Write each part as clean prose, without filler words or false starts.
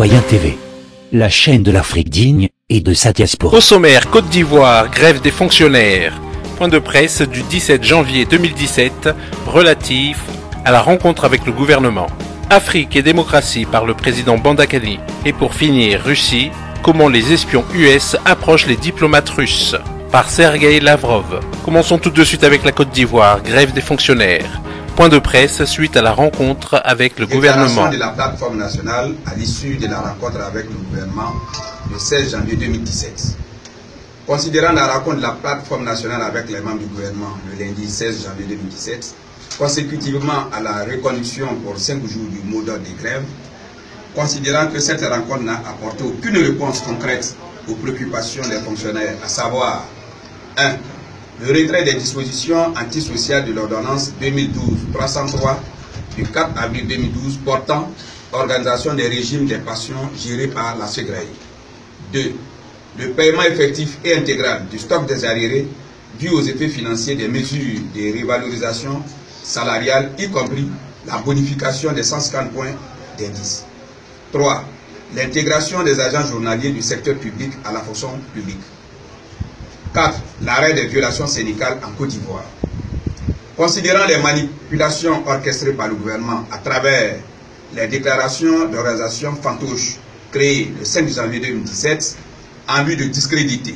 Citoyen TV, la chaîne de l'Afrique digne et de sa diaspora. Au sommaire, Côte d'Ivoire, grève des fonctionnaires. Point de presse du 17 janvier 2017 relatif à la rencontre avec le gouvernement. Afrique et démocratie par le président Bandakani. Et pour finir, Russie, comment les espions US approchent les diplomates russes par Sergueï Lavrov. Commençons tout de suite avec la Côte d'Ivoire, grève des fonctionnaires. Point de presse suite à la rencontre avec le gouvernement. De la plateforme nationale à l'issue de la rencontre avec le gouvernement le 16 janvier 2017. Considérant la rencontre de la plateforme nationale avec les membres du gouvernement le lundi 16 janvier 2017, consécutivement à la reconduction pour 5 jours du mot d'ordre des grèves, considérant que cette rencontre n'a apporté aucune réponse concrète aux préoccupations des fonctionnaires, à savoir 1. Le retrait des dispositions antisociales de l'ordonnance 2012-303 du 4 avril 2012 portant organisation des régimes des pensions gérés par la SEGREI. 2. Le paiement effectif et intégral du stock des arriérés dû aux effets financiers des mesures de revalorisation salariale, y compris la bonification des 150 points d'indice. 3. L'intégration des agents journaliers du secteur public à la fonction publique. 4. L'arrêt des violations syndicales en Côte d'Ivoire. Considérant les manipulations orchestrées par le gouvernement à travers les déclarations d'organisation fantoche créées le 5 janvier 2017 en vue de discréditer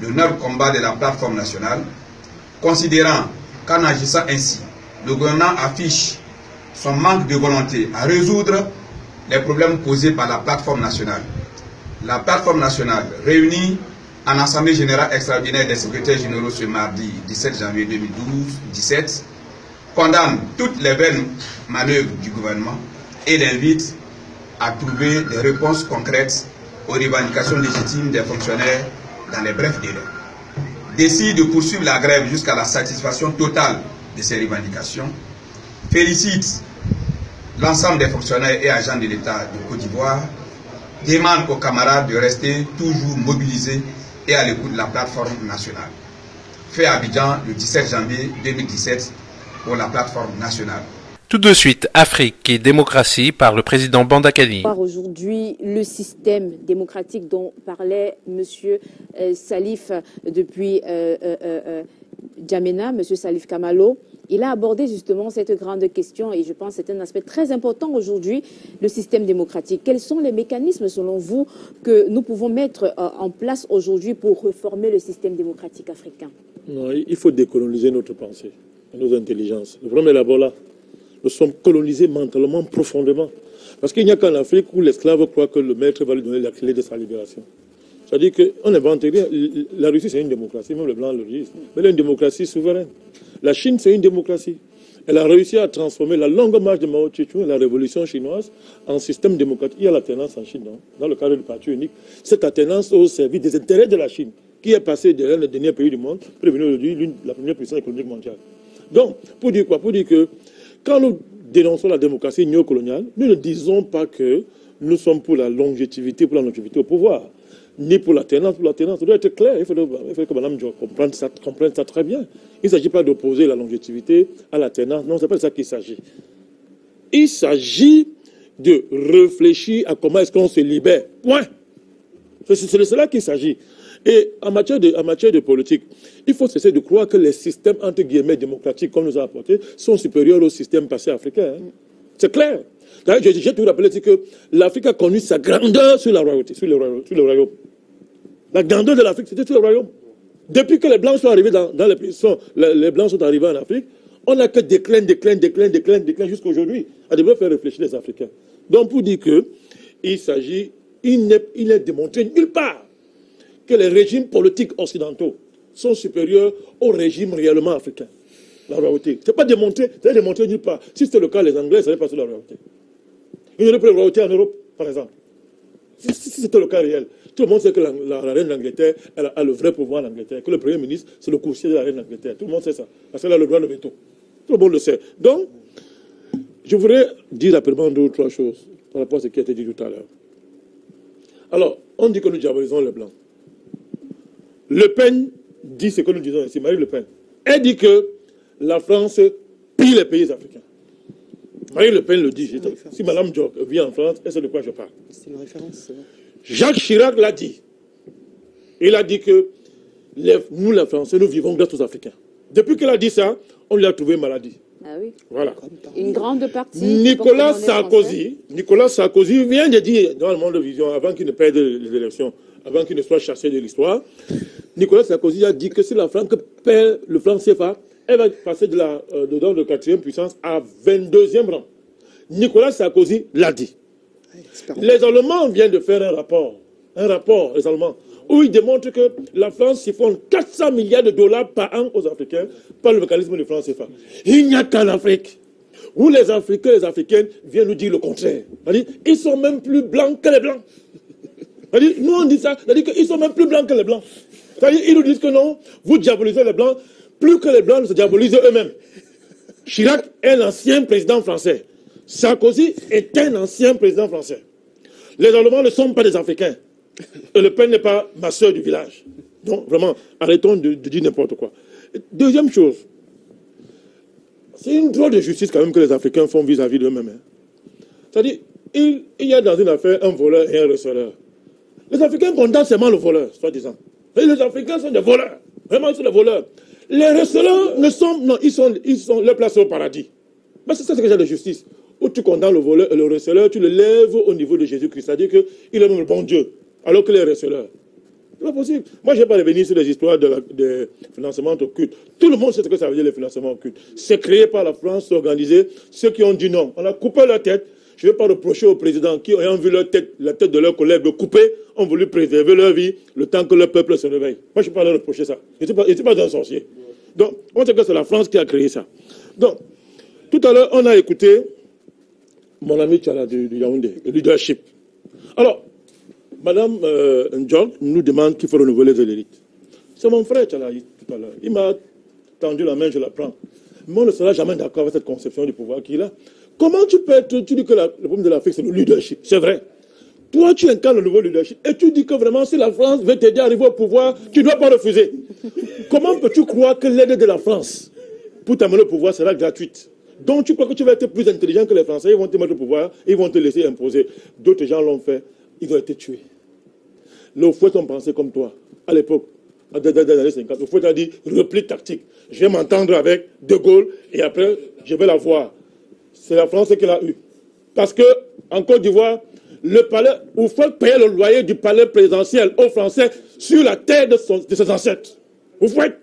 le noble combat de la plateforme nationale, considérant qu'en agissant ainsi, le gouvernement affiche son manque de volonté à résoudre les problèmes posés par la plateforme nationale. La plateforme nationale réunie en Assemblée générale extraordinaire des secrétaires généraux ce mardi 17 janvier 2012-17, condamne toutes les vaines manœuvres du gouvernement et l'invite à trouver des réponses concrètes aux revendications légitimes des fonctionnaires dans les brefs délais. Décide de poursuivre la grève jusqu'à la satisfaction totale de ces revendications. Félicite l'ensemble des fonctionnaires et agents de l'État de Côte d'Ivoire. Demande aux camarades de rester toujours mobilisés et à l'écoute de la plateforme nationale. Fait à Abidjan le 17 janvier 2017 pour la plateforme nationale. Tout de suite, Afrique et démocratie par le président Bandakani. Aujourd'hui, le système démocratique dont parlait M. Salif depuis Djamena, M. Salif Kamalo, il a abordé justement cette grande question et je pense que c'est un aspect très important aujourd'hui, le système démocratique. Quels sont les mécanismes, selon vous, que nous pouvons mettre en place aujourd'hui pour reformer le système démocratique africain? Non, il faut décoloniser notre pensée, nos intelligences. Le problème est d'abord là. Nous sommes colonisés mentalement, profondément. Parce qu'il n'y a qu'en Afrique où l'esclave croit que le maître va lui donner la clé de sa libération. C'est-à-dire qu'on invente rien. La Russie, c'est une démocratie, même les Blancs le disent. Mais elle est une démocratie souveraine. La Chine, c'est une démocratie. Elle a réussi à transformer la longue marche de Mao Tse-tung et la révolution chinoise en système démocratique. Il y a l'alternance en Chine, non? Dans le cadre du parti unique. Cette alternance au service des intérêts de la Chine, qui est passée derrière le dernier pays du monde, pour devenir aujourd'hui la première puissance économique mondiale. Donc, pour dire quoi? Pour dire que quand nous dénonçons la démocratie néocoloniale, nous ne disons pas que nous sommes pour la longévité au pouvoir, ni pour l'alternance. Pour l'alternance, ça doit être clair. Il faut que Mme Diop comprenne ça très bien. Il ne s'agit pas d'opposer la longévité à l'alternance. Non, ce n'est pas de ça qu'il s'agit. Il s'agit de réfléchir à comment est-ce qu'on se libère. Point. C'est de cela qu'il s'agit. Et en matière de politique, il faut cesser de croire que les systèmes, entre guillemets, démocratiques, comme nous a apporté, sont supérieurs aux systèmes passés africains. Hein. C'est clair. J'ai toujours rappelé que l'Afrique a connu sa grandeur sur la royauté, sur le royaume. La grandeur de l'Afrique, c'était sur le royaume. Depuis que les Blancs sont arrivés dans les pays, les Blancs sont arrivés en Afrique, on n'a que déclin jusqu'à aujourd'hui. On devrait faire réfléchir les Africains. Donc, pour dire que il n'est démontré nulle part que les régimes politiques occidentaux sont supérieurs aux régimes réellement africains. La royauté. Ce n'est pas démontré, c'est démontré nulle part. Si c'était le cas, les Anglais ne seraient pas sur la royauté. Il n'y aurait pas de royauté en Europe, par exemple. Si c'était le cas réel, tout le monde sait que la reine d'Angleterre a le vrai pouvoir en Angleterre, que le Premier ministre, c'est le coursier de la reine d'Angleterre. Tout le monde sait ça, parce qu'elle a le droit de veto. Tout le monde le sait. Donc, je voudrais dire rapidement deux ou trois choses par rapport à ce qui a été dit tout à l'heure. Alors, on dit que nous diabolisons les Blancs. Le Pen dit ce que nous disons ici, Marine Le Pen. Elle dit que la France pille les pays africains. Marine Le Pen le dit. Si Mme Diop vient en France, elle sait de quoi je parle. C'est une référence. Jacques Chirac l'a dit. Il a dit que nous, les Français, nous vivons grâce aux Africains. Depuis qu'il a dit ça, on lui a trouvé maladie. Ah oui. Voilà. Une grande partie. Nicolas Sarkozy vient de dire dans le monde de vision, avant qu'il ne perde les élections, avant qu'il ne soit chassé de l'histoire, Nicolas Sarkozy a dit que si la France perd le franc CFA, elle va passer de 4e puissance à 22e rang. Nicolas Sarkozy l'a dit. Les Allemands viennent de faire un rapport, les Allemands, où ils démontrent que la France siphonne 400 milliards de dollars par an aux Africains par le mécanisme du franc CFA. Il n'y a qu'en Afrique où les Africains et les Africaines viennent nous dire le contraire. Ils sont même plus blancs que les Blancs. Nous on dit ça, c'est-à-dire qu'ils sont même plus blancs que les Blancs. C'est-à-dire ils nous disent que non, vous diabolisez les Blancs, plus que les Blancs ne se diabolisent eux-mêmes. Chirac est l'ancien président français. Sarkozy est un ancien président français. Les Allemands ne sont pas des Africains. Et Le Pen n'est pas ma soeur du village. Donc, vraiment, arrêtons de dire n'importe quoi. Deuxième chose, c'est une drôle de justice quand même que les Africains font vis-à-vis d'eux-mêmes. C'est-à-dire, il y a dans une affaire un voleur et un receleur. Les Africains condamnent seulement le voleur, soi-disant. Et les Africains sont des voleurs. Vraiment, ils sont des voleurs. Les receleurs ne sont... Non, ils sont les placés au paradis. Mais c'est ça, c'est que j'ai de justice. Où tu condamnes le voleur et le receleur, tu le lèves au niveau de Jésus-Christ. C'est-à-dire qu'il est même le bon Dieu, alors que les receleurs. C'est pas possible. Moi, je ne vais pas revenir sur les histoires des financements occultes. Tout le monde sait ce que ça veut dire, les financements occultes. C'est créé par la France, c'est organisé. Ceux qui ont dit non, on a coupé leur tête. Je ne vais pas reprocher aux présidents qui, ayant vu la tête de leurs collègues couper, ont voulu préserver leur vie le temps que le peuple se réveille. Moi, je ne vais pas leur reprocher ça. Je ne suis pas un sorcier. Donc, on sait que c'est la France qui a créé ça. Donc, tout à l'heure, on a écouté mon ami Tchala du Yaoundé, le leadership. Alors, Madame Ndjok nous demande qu'il faut renouveler les élites. C'est mon frère Tchala tout à l'heure. Il m'a tendu la main, je la prends. Mais on ne sera jamais d'accord avec cette conception du pouvoir qu'il a. Comment tu peux être... Tu dis que le problème de l'Afrique, c'est le leadership. C'est vrai. Toi, tu incarnes le nouveau leadership et tu dis que vraiment, si la France veut t'aider à arriver au pouvoir, tu ne dois pas refuser. Comment peux-tu croire que l'aide de la France pour t'amener au pouvoir sera gratuite? Donc tu crois que tu vas être plus intelligent que les Français, ils vont te mettre au pouvoir, ils vont te laisser imposer. D'autres gens l'ont fait, ils ont été tués. Le Fouet ont pensé comme toi, à l'époque, dans les années 50. Le Fouet a dit, repli tactique. Je vais m'entendre avec De Gaulle et après, je vais la voir. C'est la France qui l'a eu. Parce que, en Côte d'Ivoire, le palais, il faut payer le loyer du palais présidentiel aux Français sur la terre de ses ancêtres. Vous faites.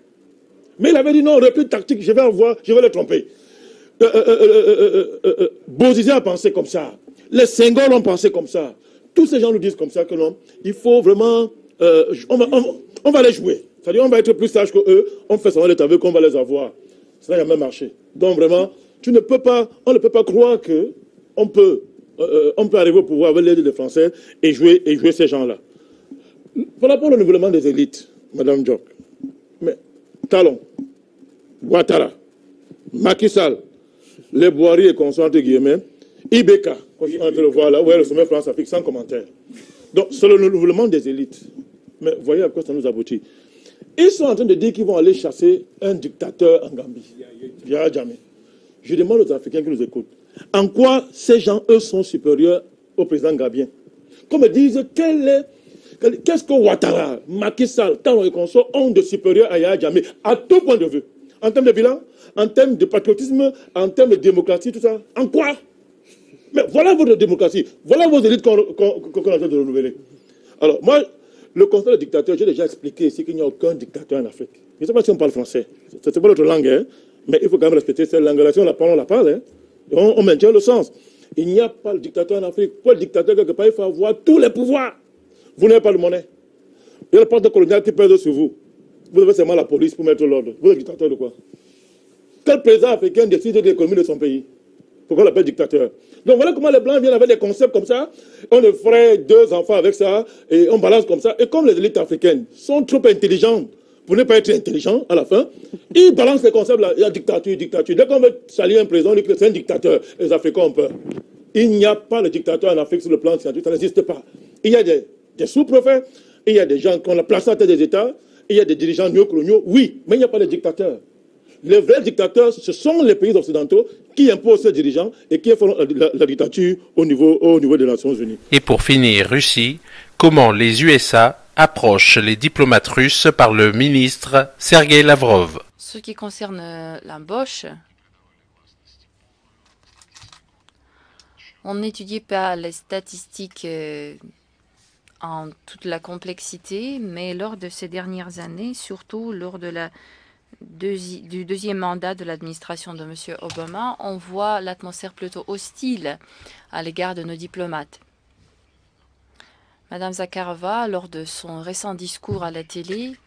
Mais il avait dit non, repli tactique, je vais en voir, je vais le tromper. Bozizé a pensé comme ça. Les Senghor ont pensé comme ça. Tous ces gens nous disent comme ça que non, il faut vraiment... on va les jouer. C'est-à-dire on va être plus sage qu'eux, on fait seulement les travaux qu'on va les avoir. Ça n'a jamais marché. Donc vraiment, on ne peut pas croire qu'on peut arriver au pouvoir avec l'aide des Français et jouer ces gens-là. Par rapport au renouvellement des élites, Madame Diop, mais Talon, Ouattara, Macky Sall, les Boiries et consorts entre guillemets, Ibeka, quand je suis en train de le voir là, où est le sommet France-Afrique, sans commentaire. Donc, c'est le renouvellement des élites. Mais voyez à quoi ça nous aboutit. Ils sont en train de dire qu'ils vont aller chasser un dictateur en Gambie, Yahya Jammeh. Je demande aux Africains qui nous écoutent, en quoi ces gens, eux, sont supérieurs au président gambien? Comme ils disent, qu'est-ce que Ouattara, Macky Sall, Talon et consorts ont de supérieur à Yahya Jammeh, à tout point de vue? En termes de bilan, en termes de patriotisme, en termes de démocratie, tout ça. En quoi? Mais voilà votre démocratie. Voilà vos élites qu'on est en train de renouveler. Alors, moi, le constat de dictateur, j'ai déjà expliqué ici qu'il n'y a aucun dictateur en Afrique. Je ne sais pas si on parle français. Ce n'est pas notre langue, hein, mais il faut quand même respecter cette langue-là. Si on la parle, on la parle. Hein. On maintient le sens. Il n'y a pas de dictateur en Afrique. Pour le dictateur, quelque part, il faut avoir tous les pouvoirs. Vous n'avez pas de monnaie. Il y a le porte colonial qui pèse sur vous. Vous avez seulement la police pour mettre l'ordre. Vous êtes dictateur de quoi? Quel président africain décide de l'économie de son pays? Pourquoi on l'appelle dictateur? Donc voilà comment les Blancs viennent avec des concepts comme ça. On ferait 2 enfants avec ça, et on balance comme ça. Et comme les élites africaines sont trop intelligentes pour ne pas être intelligents à la fin, ils balancent les concepts là. Il y a dictature, dictature. Dès qu'on veut saluer un président, on dit que c'est un dictateur. Les Africains ont peur. Il n'y a pas de dictateur en Afrique sur le plan scientifique, ça n'existe pas. Il y a des sous-préfets, il y a des gens qu'on a placés à tête des États, il y a des dirigeants néocoloniaux, oui, mais il n'y a pas de dictateur. Les vrais dictateurs, ce sont les pays occidentaux qui imposent ces dirigeants et qui font la dictature au niveau des Nations Unies. Et pour finir, Russie, comment les USA approchent les diplomates russes par le ministre Sergei Lavrov. Ce qui concerne l'embauche, on n'étudie pas les statistiques en toute la complexité, mais lors de ces dernières années, surtout lors de du deuxième mandat de l'administration de M. Obama, on voit l'atmosphère plutôt hostile à l'égard de nos diplomates. Madame Zakharova, lors de son récent discours à la télé,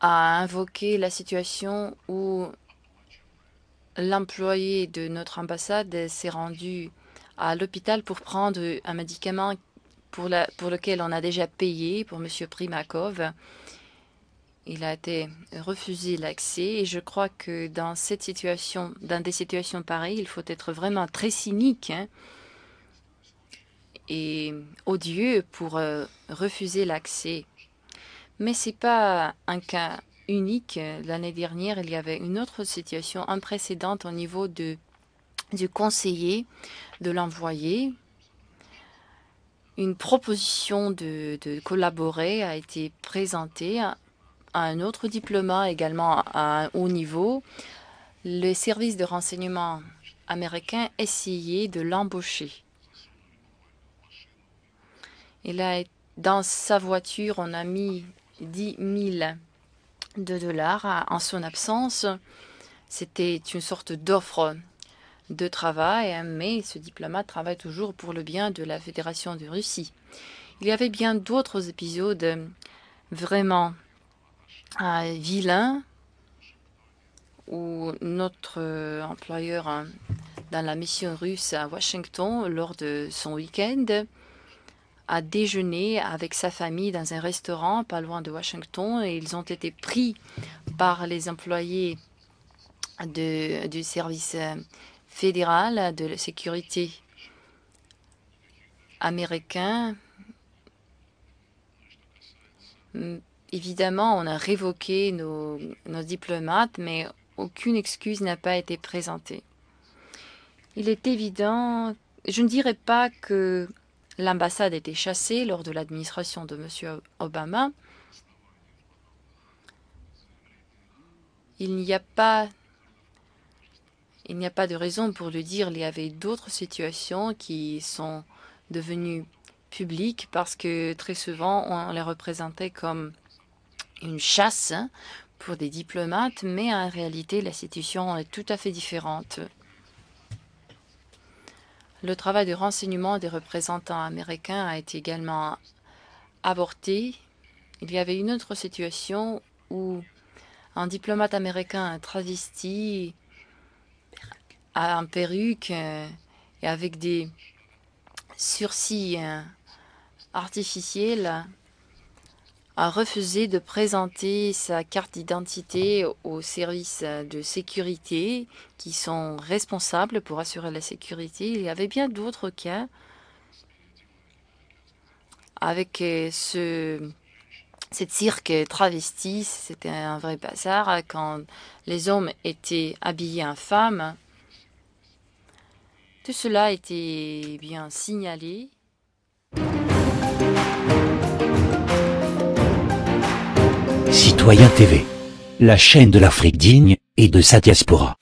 a invoqué la situation où l'employé de notre ambassade s'est rendu à l'hôpital pour prendre un médicament pour lequel on a déjà payé, pour M. Primakov. Il a été refusé l'accès et je crois que dans des situations pareilles, il faut être vraiment très cynique et odieux pour refuser l'accès. Mais ce n'est pas un cas unique. L'année dernière, il y avait une autre situation précédente au niveau du conseiller, de l'envoyé. Une proposition de collaborer a été présentée à un autre diplomate, également à un haut niveau. Le service de renseignement américain essayait de l'embaucher. Dans sa voiture, on a mis 10 000 $ en son absence. C'était une sorte d'offre de travail, mais ce diplomate travaille toujours pour le bien de la Fédération de Russie. Il y avait bien d'autres épisodes vraiment vilains où notre employeur dans la mission russe à Washington, lors de son week-end, a déjeuné avec sa famille dans un restaurant pas loin de Washington et ils ont été pris par les employés du service fédéral de la sécurité américain. Évidemment, on a révoqué nos diplomates, mais aucune excuse n'a pas été présentée. Il est évident, je ne dirais pas que l'ambassade a été chassée lors de l'administration de M. Obama. Il n'y a pas de raison pour le dire. Il y avait d'autres situations qui sont devenues publiques parce que très souvent, on les représentait comme une chasse pour des diplomates, mais en réalité, la situation est tout à fait différente. Le travail de renseignement des représentants américains a été également avorté. Il y avait une autre situation où un diplomate américain travesti, en perruque et avec des sourcils artificiels, a refusé de présenter sa carte d'identité aux services de sécurité qui sont responsables pour assurer la sécurité. Il y avait bien d'autres cas avec cette cirque travesti. C'était un vrai bazar quand les hommes étaient habillés en femmes. Tout cela a été bien signalé. Citoyen TV, la chaîne de l'Afrique digne et de sa diaspora.